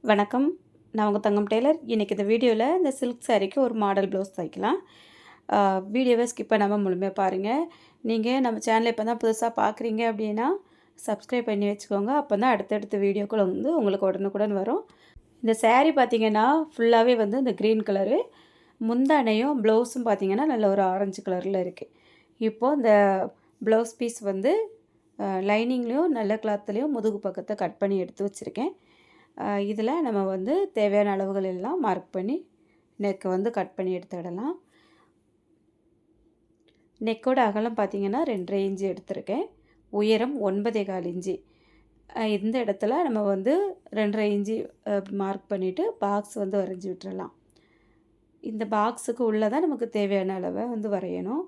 வணக்கம். நான் உங்க தங்கம் டெய்லர். இன்னைக்கு இந்த வீடியோல இந்த சில்க் சாரீக்கு ஒரு மாடல் ப்ளவுஸ் தைக்கலாம். வீடியோவை ஸ்கிப் பண்ணாம முழுமையா பாருங்க. நீங்க நம்ம சேனலை இப்ப தான் புதுசா பார்க்குறீங்க அப்படின்னா, சப்ஸ்கிரைப் பண்ணி வச்சுக்கோங்க. அப்பதான் அடுத்தடுத்த வீடியோக்கள் வந்து உங்களுக்கு உடனுக்குடன் வரும். இந்த சாரீ பார்த்தீங்கன்னா, ஃபுல்லாவே வந்து இந்த கிரீன் கலரு. முந்தானையும் ப்ளவுஸும் பார்த்தீங்கன்னா, நல்ல ஒரு ஆரஞ்சு கலர்ல இருக்கு. இப்போ இந்த ப்ளவுஸ் பீஸ் வந்து லைனிங்லேயும் நல்ல கிளாத்லேயும் முதுகு பக்கத்தை கட் பண்ணி எடுத்து வச்சுருக்கேன். இதில் நம்ம வந்து தேவையான அளவுகள் எல்லாம் மார்க் பண்ணி நெக்கை வந்து கட் பண்ணி எடுத்துடலாம். நெக்கோட அகலம் பார்த்திங்கன்னா 2.5 இன்ச்சு எடுத்திருக்கேன். உயரம் 9.25 இன்ச்சு. இந்த இடத்துல நம்ம வந்து 2.5 இன்ச்சு மார்க் பண்ணிவிட்டு பாக்ஸ் வந்து வரைஞ்சி விட்டுறலாம். இந்த பாக்ஸுக்கு உள்ளே தான் நமக்கு தேவையான அளவை வந்து வரையணும்.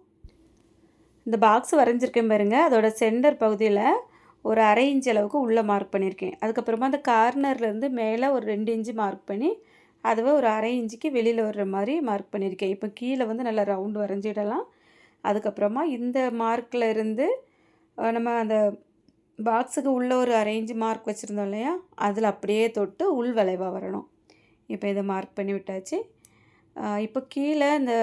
இந்த பாக்ஸ் வரைஞ்சிருக்கேன் பாருங்கள், அதோட சென்டர் பகுதியில் ஒரு 1/2 இன்ச் அளவுக்கு உள்ளே மார்க் பண்ணியிருக்கேன். அதுக்கப்புறமா அந்த கார்னர்லேருந்து மேலே ஒரு 2 இன்ச்சு மார்க் பண்ணி அதுவே ஒரு 1/2 இன்ச்சுக்கு வெளியில் வர்ற மாதிரி மார்க் பண்ணியிருக்கேன். இப்போ கீழே வந்து நல்லா ரவுண்டு வரைஞ்சிடலாம். அதுக்கப்புறமா இந்த மார்க்கில் இருந்து நம்ம அந்த பாக்ஸுக்கு உள்ளே ஒரு 1/2 இன்ச்சு மார்க் வச்சுருந்தோம் இல்லையா, அதில் அப்படியே தொட்டு உள் வளைவாக வரணும். இப்போ இதை மார்க் பண்ணி விட்டாச்சு. இப்போ கீழே இந்த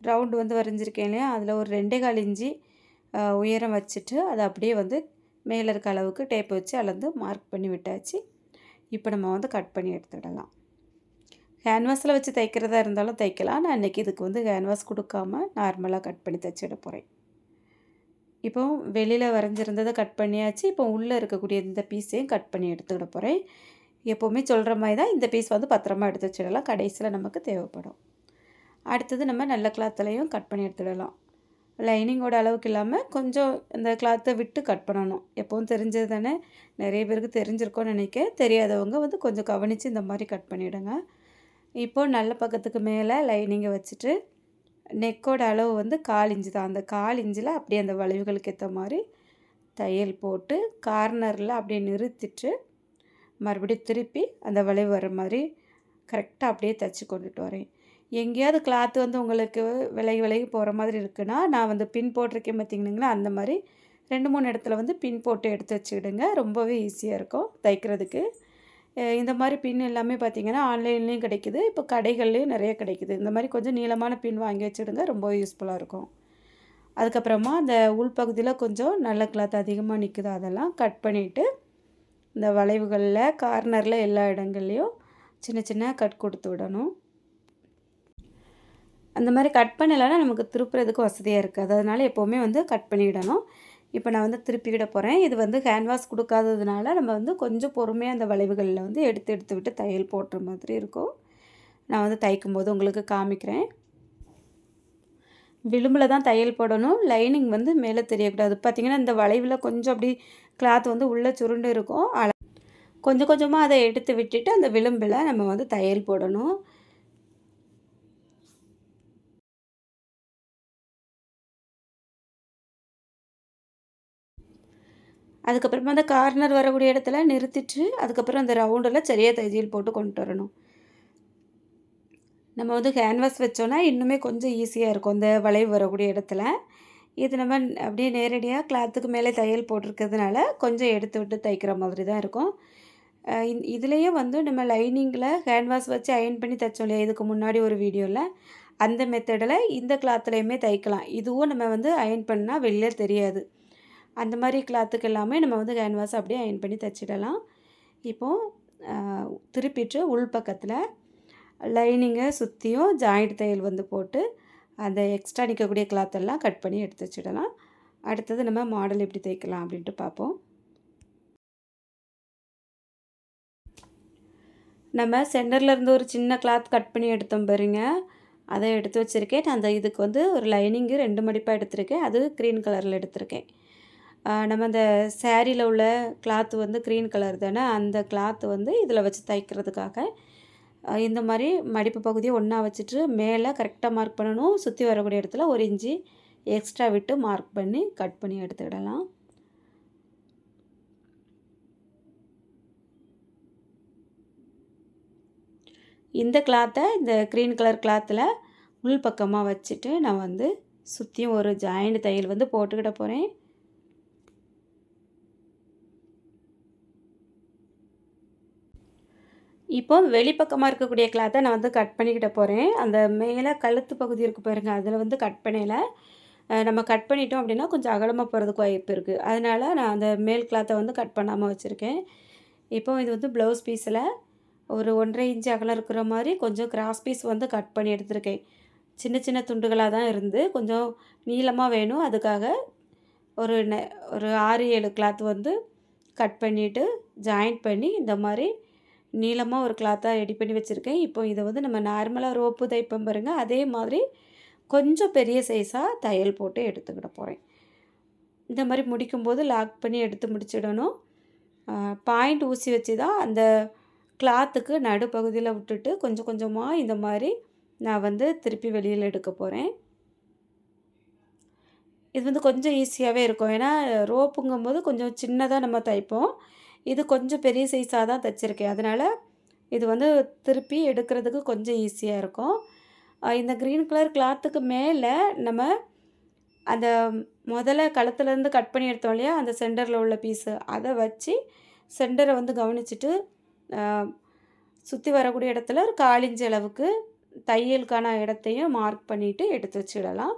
ரவுண்டு வந்து வரைஞ்சிருக்கேன் இல்லையா, அதில் ஒரு 2.25 இன்ச்சு உயரம் வச்சுட்டு அதை அப்படியே வந்து மேலே இருக்க அளவுக்கு டேப் வச்சு அளந்து மார்க் பண்ணி விட்டாச்சு. இப்போ நம்ம வந்து கட் பண்ணி எடுத்துடலாம். கேன்வாஸில் வச்சு தைக்கிறதா இருந்தாலும் தைக்கலாம். நான் இன்றைக்கி இதுக்கு வந்து கேன்வாஸ் கொடுக்காம நார்மலாக கட் பண்ணி தைச்சிட போகிறேன். இப்போ வெளியில் வரைஞ்சிருந்ததை கட் பண்ணியாச்சு. இப்போ உள்ளே இருக்கக்கூடிய இந்த பீஸையும் கட் பண்ணி எடுத்துக்கிட போகிறேன். எப்போவுமே சொல்கிற மாதிரி தான் இந்த பீஸ் வந்து பத்திரமா எடுத்து வச்சிடலாம். கடைசியில் நமக்கு தேவைப்படும். அடுத்தது நம்ம நல்ல கிளாத்துலேயும் கட் பண்ணி எடுத்துடலாம். லைனிங்கோட அளவுக்கு இல்லாமல் கொஞ்சம் இந்த கிளாத்தை விட்டு கட் பண்ணணும். எப்போவும் தெரிஞ்சது தானே, நிறைய பேருக்கு தெரிஞ்சிருக்கோன்னு நினைக்கிறேன். தெரியாதவங்க வந்து கொஞ்சம் கவனித்து இந்த மாதிரி கட் பண்ணிவிடுங்க. இப்போது நல்ல பக்கத்துக்கு மேலே லைனிங்கை வச்சுட்டு நெக்கோட அளவு வந்து 1/4 இன்ச்சு தான். அந்த 1/4 இன்ச்சில் அப்படியே அந்த வளைவுகளுக்கு ஏற்ற மாதிரி தையல் போட்டு கார்னரில் அப்படியே நிறுத்திட்டு மறுபடியும் திருப்பி அந்த வளைவு வர மாதிரி கரெக்டாக அப்படியே தைச்சி கொண்டுட்டு வரேன். எங்கேயாவது கிளாத்து வந்து உங்களுக்கு விலகி விலகி போகிற மாதிரி இருக்குன்னா, நான் வந்து பின் போட்டிருக்கேன் பார்த்தீங்கன்னாங்களா, அந்த மாதிரி 2-3 இடத்துல வந்து பின் போட்டு எடுத்து வச்சுக்கிடுங்க. ரொம்பவே ஈஸியாக இருக்கும் தைக்கிறதுக்கு. இந்த மாதிரி பின் எல்லாமே பார்த்திங்கன்னா ஆன்லைன்லேயும் கிடைக்குது. இப்போ கடைகள்லேயும் நிறைய கிடைக்குது. இந்த மாதிரி கொஞ்சம் நீளமான பின் வாங்கி வச்சுடுங்க, ரொம்ப யூஸ்ஃபுல்லாக இருக்கும். அதுக்கப்புறமா அந்த உள்பகுதியில் கொஞ்சம் நல்ல கிளாத் அதிகமாக நிற்குது, அதெல்லாம் கட் பண்ணிவிட்டு இந்த வளைவுகளில் கார்னரில் எல்லா இடங்கள்லையும் சின்ன சின்ன கட் கொடுத்து விடணும். அந்த மாதிரி கட் பண்ணலைன்னா நமக்கு திருப்புறதுக்கு வசதியாக இருக்காது. அதனால் எப்போவுமே வந்து கட் பண்ணிவிடணும். இப்போ நான் வந்து திருப்பிவிட போகிறேன். இது வந்து கேன்வாஸ் கொடுக்காததுனால நம்ம வந்து கொஞ்சம் பொறுமையாக அந்த வளைவுகளில் வந்து எடுத்து எடுத்து விட்டு தையல் போடுற மாதிரி இருக்கும். நான் வந்து தைக்கும்போது உங்களுக்கு காமிக்கிறேன். விளிம்பில் தான் தையல் போடணும். லைனிங் வந்து மேலே தெரியக்கூடாது. பார்த்திங்கன்னா இந்த வளைவில் கொஞ்சம் அப்படி கிளாத் வந்து உள்ளே சுருண்டு இருக்கும். கொஞ்சம் கொஞ்சமாக அதை எடுத்து விட்டுட்டு அந்த விளிம்பில் நம்ம வந்து தையல் போடணும். அதுக்கப்புறமா அந்த கார்னர் வரக்கூடிய இடத்துல நிறுத்திட்டு அதுக்கப்புறம் அந்த ரவுண்டில் சரியாக தையல் போட்டு கொண்டு வரணும். நம்ம வந்து கேன்வாஸ் வச்சோன்னா இன்னுமே கொஞ்சம் ஈஸியாக இருக்கும் இந்த வளைவு வரக்கூடிய இடத்துல. இது நம்ம அப்படியே நேரடியாக கிளாத்துக்கு மேலே தையல் போட்டிருக்கிறதுனால கொஞ்சம் எடுத்து விட்டு தைக்கிற மாதிரி தான் இருக்கும். இதுலேயே வந்து நம்ம லைனிங்கில் கேன்வாஸ் வச்சு அயர்ன் பண்ணி தைச்சோம் இல்லையா, இதுக்கு முன்னாடி ஒரு வீடியோவில், அந்த மெத்தடில் இந்த கிளாத்துலேயுமே தைக்கலாம். இதுவும் நம்ம வந்து அயர்ன் பண்ணால் வெளில தெரியாது. அந்த மாதிரி கிளாத்துக்கு எல்லாமே நம்ம வந்து கேன்வாஸ் அப்படியே அயர்ன் பண்ணி தைச்சிடலாம். இப்போது திருப்பிட்டு உள் பக்கத்தில் லைனிங்கை சுற்றியும் ஜாயிண்ட் தையல் வந்து போட்டு அந்த எக்ஸ்ட்ரா நிற்கக்கூடிய கிளாத்தெல்லாம் கட் பண்ணி எடுத்து வச்சிடலாம். அடுத்தது நம்ம மாடல் எப்படி தைக்கலாம் அப்படின்ட்டு பார்ப்போம். நம்ம சென்டர்லேருந்து ஒரு சின்ன கிளாத் கட் பண்ணி எடுத்தோம் பாருங்க, அதை எடுத்து வச்சுருக்கேன். நான் அந்த இதுக்கு வந்து ஒரு லைனிங்கு 2 மடிப்பாக எடுத்திருக்கேன். அது க்ரீன் கலரில் எடுத்திருக்கேன். நம்ம அந்த சேரீயில் உள்ள கிளாத்து வந்து க்ரீன் கலர் தானே, அந்த கிளாத்து வந்து இதில் வச்சு தைக்கிறதுக்காக இந்த மாதிரி மடிப்பு பகுதியை ஒன்றா வச்சுட்டு மேலே கரெக்டாக மார்க் பண்ணணும். சுற்றி வரக்கூடிய இடத்துல 1 இன்ச்சு எக்ஸ்ட்ரா விட்டு மார்க் பண்ணி கட் பண்ணி எடுத்துக்கிடலாம். இந்த கிளாத்தை இந்த க்ரீன் கலர் கிளாத்தில் உள் பக்கமாக வச்சுட்டு நான் வந்து சுற்றியும் ஒரு ஜாயிண்ட் தையல் வந்து போட்டுக்கிட போகிறேன். இப்போ வெளிப்பக்கமா இருக்கக்கூடிய கிளாத்த நான் வந்து கட் பண்ணிக்கிட போறேன். அந்த மேல கழுத்து பகுதி இருக்கு பாருங்க, அதில வந்து கட் பண்ணையில, நம்ம கட் பண்ணிட்டோம் அப்படின்னா, கொஞ்சம் அகலமா போறதுக்கு வாய்ப்பு இருக்கு. அதனால நான் அந்த மேல் கிளாத்த வந்து கட் பண்ணாம வச்சுருக்கேன். இப்போ இது வந்து ப்ளவுஸ் பீஸில ஒரு 1 1/2 இன்ச் அகலம் இருக்கிற மாரி கொஞ்சம் கிராஸ் பீஸ் வந்து கட் பண்ணி எடுத்திருக்கேன். சின்ன சின்ன துண்டுகளா தான் இருந்து, கொஞ்சம் நீளமா வேணும். அதுக்காக ஒரு ஒரு 6, 7 கிளாத் வந்து கட் பண்ணிட்டு, ஜாயிண்ட் பண்ணி இந்த மாரி நீளமா ஒரு கிளாத்தா ரெடி பண்ணி வச்சுருக்கேன். இப்போ இத வந்து நம்ம நார்மலா ரோப்பு தைப்போம் பாருங்க, அதே மாதிரி கொஞ்சம் பெரிய சைஸா தையல் போட்டு எடுத்துக்கிட போறேன். இந்த மாரி முடிக்கும்போது லாக் பண்ணி எடுத்து முடிச்சிடணும். பாயிண்ட் ஊசி வச்சு தான் அந்த கிளாத்துக்கு நடுப்பகுதியில விட்டுட்டு கொஞ்சம் கொஞ்சமா இந்த மாரி நான் வந்து திருப்பி வெளியில எடுக்க போறேன். இது வந்து கொஞ்சம் ஈஸியாவே இருக்கும். ஏன்னா ரோப்புங்கும்போது கொஞ்சம் சின்னதா நம்ம தைப்போம். இது கொஞ்சம் பெரிய சைஸா தான் தச்சிருக்கேன். அதனால இது வந்து திருப்பி எடுக்கிறதுக்கு கொஞ்சம் ஈஸியா இருக்கும். இந்த கிரீன் கலர் கிளாத்துக்கு மேல நம்ம அந்த முதல்ல கழுத்துலேருந்து கட் பண்ணி எடுத்தோம் இல்லையா? அந்த சென்டர்ல உள்ள பீஸு அத வச்சு சென்டர வந்து கவனிச்சுட்டு, அ சுத்தி வரக்கூடிய இடத்துல ஒரு 1/4 இன்ச் அளவுக்கு தையலுக்கான இடத்தையும் மார்க் பண்ணிட்டு எடுத்து வச்சுடலாம்.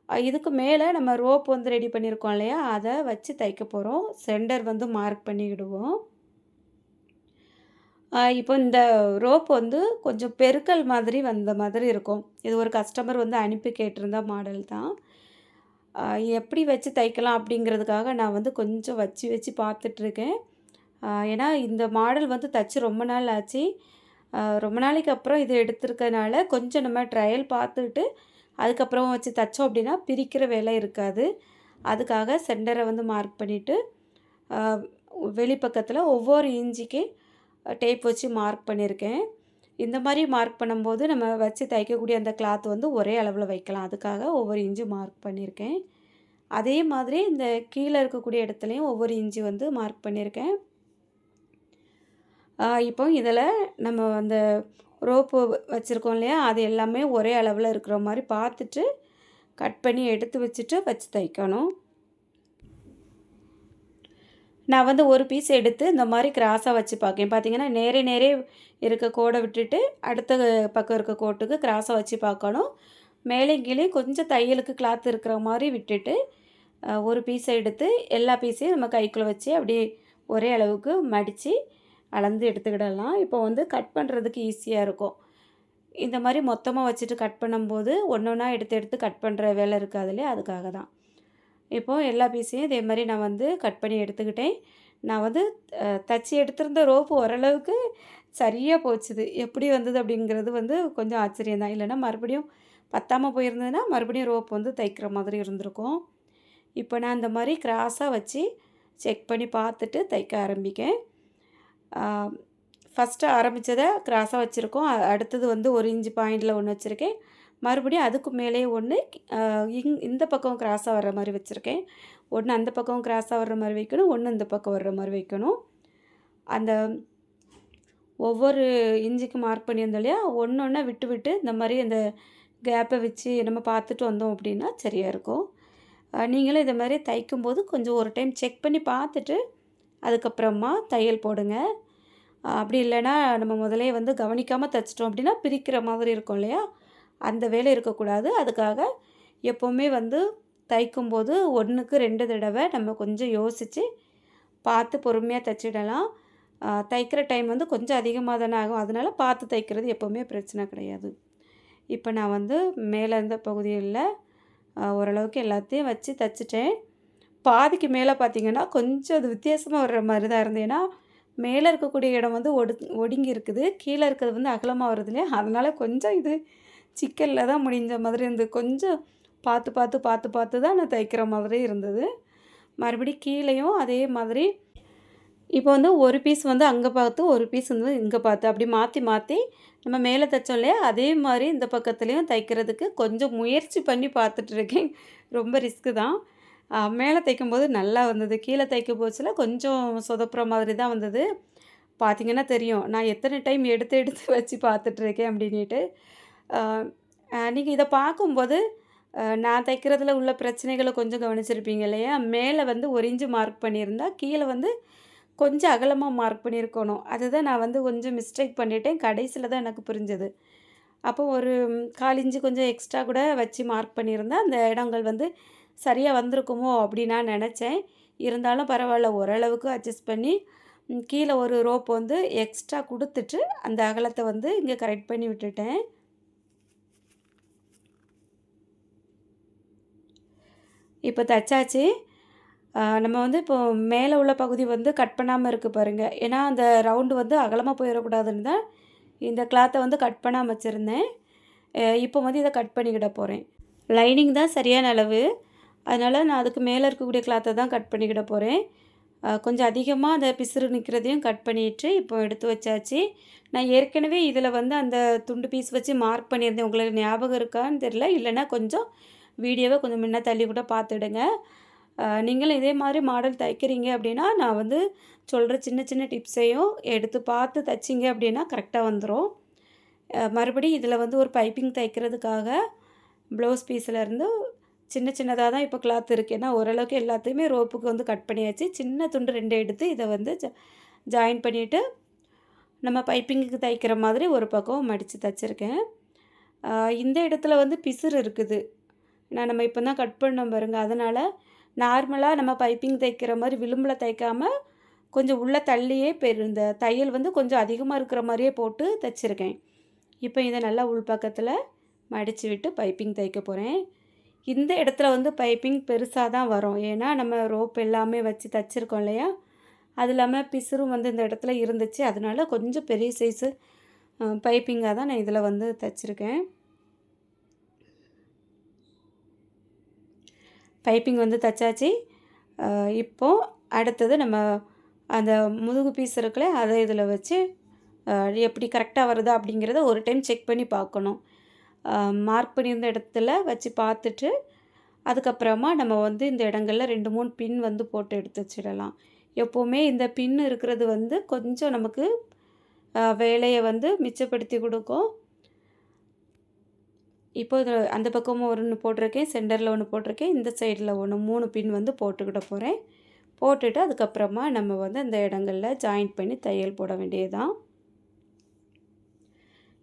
இதுக்கு மேல நம்ம ரோப் வந்து ரெடி பண்ணியிருக்கோம் இல்லையா? அத வச்சு தைக்க போறோம். சென்டர் வந்து மார்க் பண்ணிக்கிடுவோம். இப்போ இந்த ரோப் வந்து கொஞ்சம் பெருக்கல் மாதிரி வந்த மாதிரி இருக்கும். இது ஒரு கஸ்டமர் வந்து அனுப்பி கேட்டிருந்த மாடல் தான். அ எப்படி வச்சு தைக்கலாம் அப்படிங்கிறதுக்காக நான் வந்து கொஞ்சம் வச்சு வச்சு பார்த்துட்ருக்கேன். ஏன்னா இந்த மாடல் வந்து தச்சு ரொம்ப நாள் ஆச்சு. ரொம்ப நாளைக்கு அப்புறம் இது எடுத்திருக்கனால கொஞ்சம் நம்ம ட்ரையல் பார்த்துட்டு, அதுக்கப்புறம் வச்சு தைச்சோம் அப்படின்னா பிரிக்கிற வேலை இருக்காது. அதுக்காக சென்டர வந்து மார்க் பண்ணிட்டு, அ வெளிப்பக்கத்தில ஒவ்வொரு இன்ச்சுக்கு டேப் வச்சு மார்க் பண்ணியிருக்கேன். இந்த மாரி மார்க் பண்ணும்போது நம்ம வச்சு தைக்கக்கூடிய அந்த கிளாத் வந்து ஒரே அளவுல வைக்கலாம். அதுக்காக ஒவ்வொரு இன்ச்சு மார்க் பண்ணியிருக்கேன். அதே மாதிரி இந்த கீழ இருக்கக்கூடிய இடத்துலயும் ஒவ்வொரு இன்ச்சு வந்து மார்க் பண்ணியிருக்கேன். இப்போ இதில நம்ம அந்த ரோப்பு வச்சுருக்கோம் இல்லையா? அது எல்லாமே ஒரே அளவுல இருக்கிற மாரி பார்த்துட்டு, கட் பண்ணி எடுத்து வச்சுட்டு வச்சு தைக்கணும். நான் வந்து ஒரு பீஸ் எடுத்து இந்த மாரி கிராஸா வச்சு பார்க்கேன். பார்த்தீங்கன்னா, நேரே நேரே இருக்க கோட விட்டுட்டு, அடுத்த பக்கம் இருக்க கோட்டுக்கு கிராஸா வச்சு பார்க்கணும். மேலேயும் கீழேயும் கொஞ்சம் தையலுக்கு கிளாத் இருக்கிற மாரி விட்டுட்டு, ஒரு பீஸ எடுத்து எல்லா பீஸையும் நம்ம கைக்குள்ள வச்சு அப்படியே ஒரே அளவுக்கு மடிச்சு, அளந்து எடுத்துக்கிடலாம். இப்போ வந்து கட் பண்ணுறதுக்கு ஈஸியா இருக்கும். இந்த மாரி மொத்தமா வச்சுட்டு கட் பண்ணும்போது, ஒண்ணொண்ணா எடுத்து எடுத்து கட் பண்ணுற வேலை இருக்காது இல்லையா? அதுக்காக தான். இப்போ எல்லா பீஸையும் இதே மாரி நான் வந்து கட் பண்ணி எடுத்துக்கிட்டேன். நான் வந்து தச்சு எடுத்திருந்த ரோப்பு ஓரளவுக்கு சரியா போச்சுது. எப்படி வந்தது அப்படிங்கிறது வந்து கொஞ்சம் ஆச்சரியம் தான். இல்லைன்னா மறுபடியும் பத்தாம போயிருந்ததுன்னா, மறுபடியும் ரோப் வந்து தைக்கிற மாதிரி இருந்திருக்கும். இப்போ நான் இந்த மாரி கிராஸா வச்சு செக் பண்ணி பார்த்துட்டு தைக்க ஆரம்பிக்கேன். ஆ ஃபஸ்ட்டு ஆரம்பிச்சத கிராஸா வச்சுருக்கோம். அடுத்தது வந்து 1 இன்ச் பாயிண்ட்ல ஒண்ணு வச்சுருக்கேன். மறுபடியும் அதுக்கு மேலேயே ஒண்ணு அ இந்த பக்கம் கிராஸா வர்ற மாரி வச்சுருக்கேன். ஒண்ணு அந்த பக்கம் கிராஸா வர்ற மாரி வைக்கணும். ஒண்ணு இந்த பக்கம் வர்ற மாரி வைக்கணும். அந்த ஒவ்வொரு இன்ச்சுக்கு மார்க் பண்ணியிருந்தோம் இல்லையா? ஒண்ணொண்ணா விட்டு விட்டு இந்த மாரி அந்த கேப்ப வச்சு நம்ம பார்த்துட்டு வந்தோம் அப்படின்னா சரியா இருக்கும். நீங்களும் இத மாரி தைக்கும்போது கொஞ்சம் ஒரு டைம் செக் பண்ணி பார்த்துட்டு, அதுக்கப்புறமா தையல் போடுங்க. அப்படி இல்லைன்னா நம்ம முதல்லயே வந்து கவனிக்காம தைச்சிட்டோம் அப்படின்னா, பிரிக்கிற மாதிரி இருக்கும் இல்லையா? அந்த வேலை இருக்கக்கூடாது. அதுக்காக எப்போவுமே வந்து தைக்கும்போது 1க்கு 2 தடவ நம்ம கொஞ்சம் யோசிச்சு, பார்த்து பொறுமையா தைச்சிடலாம். தைக்கிற டைம் வந்து கொஞ்சம் அதிகமா தானே ஆகும். அதனால பார்த்து தைக்கிறது எப்போவுமே பிரச்சனை கிடையாது. இப்போ நான் வந்து மேலே இருந்த பகுதியில ஓரளவுக்கு எல்லாத்தையும் வச்சு தைச்சிட்டேன். பாதிக்கு மேலே பார்த்தீங்கன்னா, கொஞ்சம் அது வித்தியாசமா வர்ற மாரி தான் இருந்தது. ஏன்னா, மேலே இருக்கக்கூடிய இடம் வந்து ஒடுங்கி இருக்குது. கீழே இருக்கிறது வந்து அகலமா வருது இல்லையா? அதனால கொஞ்சம் இது சிக்கல்ல தான் முடிஞ்ச மாதிரி இருந்தது. கொஞ்சம் பார்த்து, பார்த்து, பார்த்து, பார்த்து தான் நான் தைக்கிற மாதிரி இருந்தது. மறுபடியும் கீழேயும் அதே மாதிரி இப்போ வந்து ஒரு பீஸ் வந்து அங்க பார்த்து, ஒரு பீஸ் வந்து இங்க பார்த்து அப்படி மாத்தி, மாத்தி நம்ம மேலே தைச்சோம் இல்லையா? அதே மாரி இந்த பக்கத்துலயும் தைக்கிறதுக்கு கொஞ்சம் முயற்சி பண்ணி பார்த்துட்டுருக்கேன். ரொம்ப ரிஸ்க்கு தான். மேலே தைக்கும்போது நல்லா வந்தது. கீழே தைக்க போச்சுல கொஞ்சம் சொதப்புற மாதிரி தான் வந்தது. பார்த்தீங்கன்னா தெரியும். நான் எத்தனை டைம் எடுத்து, எடுத்து வச்சு பார்த்துட்டுருக்கேன் அப்படின்னிட்டு. அ நீங்க இத பார்க்கும்போது, நான் தைக்கிறதுல உள்ள பிரச்சனைகள கொஞ்சம் கவனிச்சிருப்பீங்க இல்லையா? மேல வந்து 1 இன்ச் மார்க் பண்ணியிருந்தா, கீழ வந்து கொஞ்சம் அகலமாக மார்க் பண்ணியிருக்கணும். அதுதான் நான் வந்து கொஞ்சம் மிஸ்டேக் பண்ணிட்டேன். கடைசியில தான் எனக்கு புரிஞ்சது. அப்போ ஒரு 1/4 இன்ச்சு கொஞ்சம் எக்ஸ்ட்ரா கூட வச்சு மார்க் பண்ணியிருந்தா, அந்த இடங்கள் வந்து சரியா வந்திருக்குமோ அப்படி நான் நெனச்சேன். இருந்தாலும் பரவால்ல ஓரளவுக்கு அட்ஜஸ்ட் பண்ணி கீழ ஒரு ரோப் வந்து எக்ஸ்ட்ரா குடுத்துட்டு, அந்த அகலத்த வந்து இங்க கரெக்ட் பண்ணி விட்டுட்டேன். இப்போ தச்சாச்சு. நம்ம வந்து இப்போ மேலே உள்ள பகுதி வந்து கட் பண்ணாம இருக்கு பாருங்க. ஏன்னா, அந்த ரவுண்டு வந்து அகலமா போயிறக்கூடாதுன்னு தான் இந்த கிளாத்த வந்து கட் பண்ணாம வச்சிருந்தேன். இப்போ வந்து இத கட் பண்ணிக்கிட போறேன். லைனிங் தான் சரியான அளவு. அதனால நான் அதுக்கு மேலே இருக்கக்கூடிய கிளாத்த தான் கட் பண்ணிக்கிட போறேன். கொஞ்சம் அதிகமா அந்த பிசுறு நிற்கிறதையும் கட் பண்ணிட்டு, இப்போ எடுத்து வச்சாச்சு. நான் ஏற்கனவே இதில வந்து அந்த துண்டு பீஸ் வச்சு மார்க் பண்ணியிருந்தேன். உங்களுக்கு ஞாபகம் இருக்கான்னு தெரியல. இல்லைன்னா கொஞ்சம் வீடியோவ கொஞ்சம் முன்ன தள்ளி கூட பார்த்துடுங்க. நீங்களும் இதே மாதிரி மாடல் தைக்கிறீங்க அப்படின்னா, நான் வந்து சொல்கிற சின்ன சின்ன டிப்ஸையும் எடுத்து பார்த்து தைச்சிங்க அப்படின்னா கரெக்டாக வந்துரும். மறுபடியும் இதில வந்து ஒரு பைப்பிங் தைக்கிறதுக்காக ப்ளவுஸ் பீஸ்லேருந்து சின்ன சின்னதா தான் இப்போ கிளாத் இருக்குது. ஏன்னா ஓரளவுக்கு எல்லாத்தையுமே ரோப்புக்கு வந்து கட் பண்ணியாச்சு. சின்ன துண்டு 2 எடுத்து இதை வந்து ஜாயின் பண்ணிவிட்டு நம்ம பைப்பிங்குக்கு தைக்கிற மாதிரி ஒரு பக்கம் மடித்து தைச்சிருக்கேன். இந்த இடத்துல வந்து பிசுறு இருக்குது. நம்ம இப்போ தான் கட் பண்ணோம் பாருங்க. அதனால் நார்மலாக நம்ம பைப்பிங் தைக்கிற மாதிரி விளிம்பில் தைக்காம கொஞ்சம் உள்ளே தள்ளியே இந்த தையல் வந்து கொஞ்சம் அதிகமாக இருக்கிற மாதிரியே போட்டு தைச்சிருக்கேன். இப்போ இதை நல்லா உள்பக்கத்தில் மடித்து விட்டு பைப்பிங் தைக்க போகிறேன். இந்த இடத்துல வந்து பைப்பிங் பெருசாக தான் வரும். ஏன்னா நம்ம ரோப் எல்லாமே வச்சு தைச்சிருக்கோம் இல்லையா? அது இல்லாமல் பிசுறும் வந்து இந்த இடத்துல இருந்துச்சு. அதனால கொஞ்சம் பெரிய சைஸு பைப்பிங்காக தான் நான் இதில் வந்து தைச்சிருக்கேன். பைப்பிங் வந்து தைச்சாச்சு. இப்போது அடுத்தது நம்ம அந்த முதுகு பீஸ் இருக்குல்ல, அதை இதில் வச்சு எப்படி கரெக்டாக வருதா அப்படிங்கிறத ஒரு டைம் செக் பண்ணி பார்க்கணும். மார்க் பண்ணியிருந்த இடத்துல வச்சு பார்த்துட்டு, அதுக்கப்புறமா நம்ம வந்து இந்த இடங்கள்ல 2, 3 பின் வந்து போட்டு எடுத்து வச்சிடலாம். எப்போவுமே இந்த பின் இருக்கிறது வந்து கொஞ்சம் நமக்கு வேலையை வந்து மிச்சப்படுத்தி கொடுக்கும். இப்போ அந்த பக்கமும் ஒன்று போட்டிருக்கேன், சென்டரில் ஒன்று போட்டிருக்கேன், இந்த சைடில் ஒன்று 3 பின் வந்து போட்டுக்கிட போகிறேன். போட்டுட்டு அதுக்கப்புறமா நம்ம வந்து அந்த இடங்களில் ஜாயிண்ட் பண்ணி தையல் போட வேண்டியதுதான்.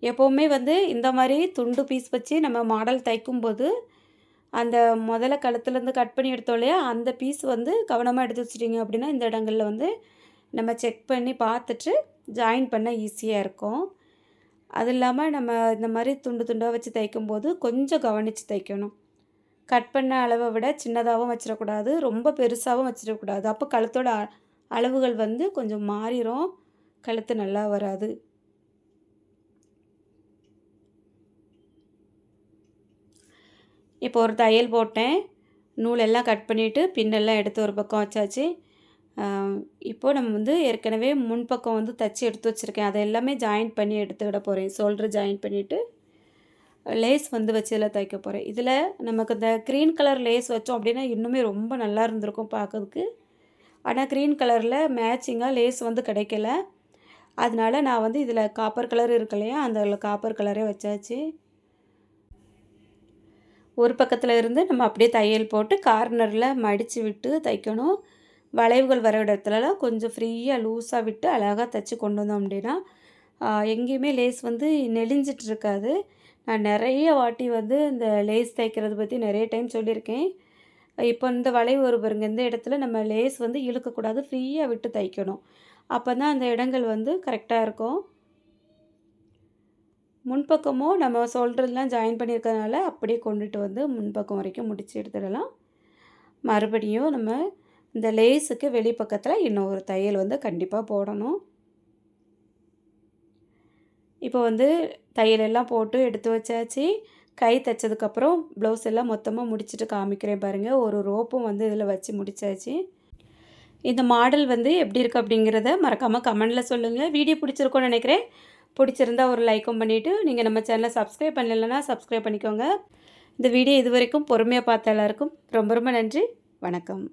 எப்போவுமே வந்து இந்த மாதிரி துண்டு பீஸ் வச்சு நம்ம மாடல் தைக்கும்போது அந்த முதல்ல கழுத்துலேருந்து கட் பண்ணி எடுத்தோம் இல்லையா, அந்த பீஸ் வந்து கவனமாக எடுத்து வச்சிட்டிங்க அப்படின்னா இந்த இடங்களில் வந்து நம்ம செக் பண்ணி பார்த்துட்டு ஜாயின் பண்ண ஈஸியாக இருக்கும். அது இல்லாமல் நம்ம இந்த மாதிரி துண்டு துண்டாக வச்சு தைக்கும்போது கொஞ்சம் கவனித்து தைக்கணும். கட் பண்ண அளவை விட சின்னதாகவும் வச்சிடக்கூடாது, ரொம்ப பெருசாகவும் வச்சிடக்கூடாது. அப்போ கழுத்தோட அளவுகள் வந்து கொஞ்சம் மாறிடும், கழுத்து நல்லா வராது. இப்போ ஒரு தையல் போட்டேன். நூலெல்லாம் கட் பண்ணிவிட்டு பின்னெல்லாம் எடுத்து ஒரு பக்கம் வச்சாச்சு. இப்போது நம்ம வந்து ஏற்கனவே முன்பக்கம் வந்து தைச்சி எடுத்து வச்சுருக்கேன். அதை எல்லாமே ஜாயின் பண்ணி எடுத்துக்கிட போகிறேன். ஷோல்டர் ஜாயின் பண்ணிவிட்டு லேஸ் வந்து வச்சு இதில் தைக்க போகிறேன். இதில் நமக்கு இந்த க்ரீன் கலர் லேஸ் வச்சோம் அப்படின்னா இன்னுமே ரொம்ப நல்லா இருந்திருக்கும் பார்க்கறதுக்கு. ஆனால் க்ரீன் கலரில் மேட்சிங்காக லேஸ் வந்து கிடைக்கல. அதனால நான் வந்து இதில் காப்பர் கலர் இருக்கு இல்லையா, அந்த காப்பர் கலரே வச்சாச்சு. ஒரு பக்கத்தில் இருந்து நம்ம அப்படியே தையல் போட்டு கார்னரில் மடித்து விட்டு தைக்கணும். வளைவுகள் வர இடத்துலலாம் கொஞ்சம் ஃப்ரீயாக லூஸாக விட்டு அழகாக தைச்சி கொண்டு வந்தோம் அப்படின்னா எங்கேயுமே லேஸ் வந்து நெளிஞ்சிட்டு இருக்காது. நான் நிறைய வாட்டி வந்து இந்த லேஸ் தைக்கிறது பற்றி நிறைய டைம் சொல்லியிருக்கேன். இப்போ இந்த வளைவு ஒரு பாருங்க, இந்த இடத்துல நம்ம லேஸ் வந்து இழுக்கக்கூடாது, ஃப்ரீயாக விட்டு தைக்கணும். அப்போ தான் அந்த இடங்கள் வந்து கரெக்டாக இருக்கும். முன்பக்கமும் நம்ம ஷோல்டர்லாம் ஜாயின் பண்ணியிருக்கிறதுனால அப்படியே கொண்டுட்டு வந்து முன்பக்கம் வரைக்கும் முடித்து எடுத்துடலாம். மறுபடியும் நம்ம இந்த லேஸுக்கு வெளிப்பக்கத்தில் இன்னொரு தையல் வந்து கண்டிப்பாக போடணும். இப்போ வந்து தையல் எல்லாம் போட்டு எடுத்து வச்சாச்சு. கை தைச்சதுக்கப்புறம் ப்ளவுஸ் எல்லாம் மொத்தமாக முடிச்சுட்டு காமிக்கிறேன் பாருங்கள். ஒரு ரோப்பும் வந்து இதில் வச்சு முடித்தாச்சு. இந்த மாடல் வந்து எப்படி இருக்குது அப்படிங்கிறத மறக்காமல் கமெண்டில் சொல்லுங்கள். வீடியோ பிடிச்சிருக்கோன்னு நினைக்கிறேன். பிடிச்சிருந்தா ஒரு லைக்கும் பண்ணிவிட்டு நீங்கள் நம்ம சேனலை சப்ஸ்கிரைப் பண்ணலைன்னா சப்ஸ்கிரைப் பண்ணிக்கோங்க. இந்த வீடியோ இது வரைக்கும் பொறுமையாக பார்த்த எல்லாருக்கும் ரொம்ப ரொம்ப நன்றி. வணக்கம்.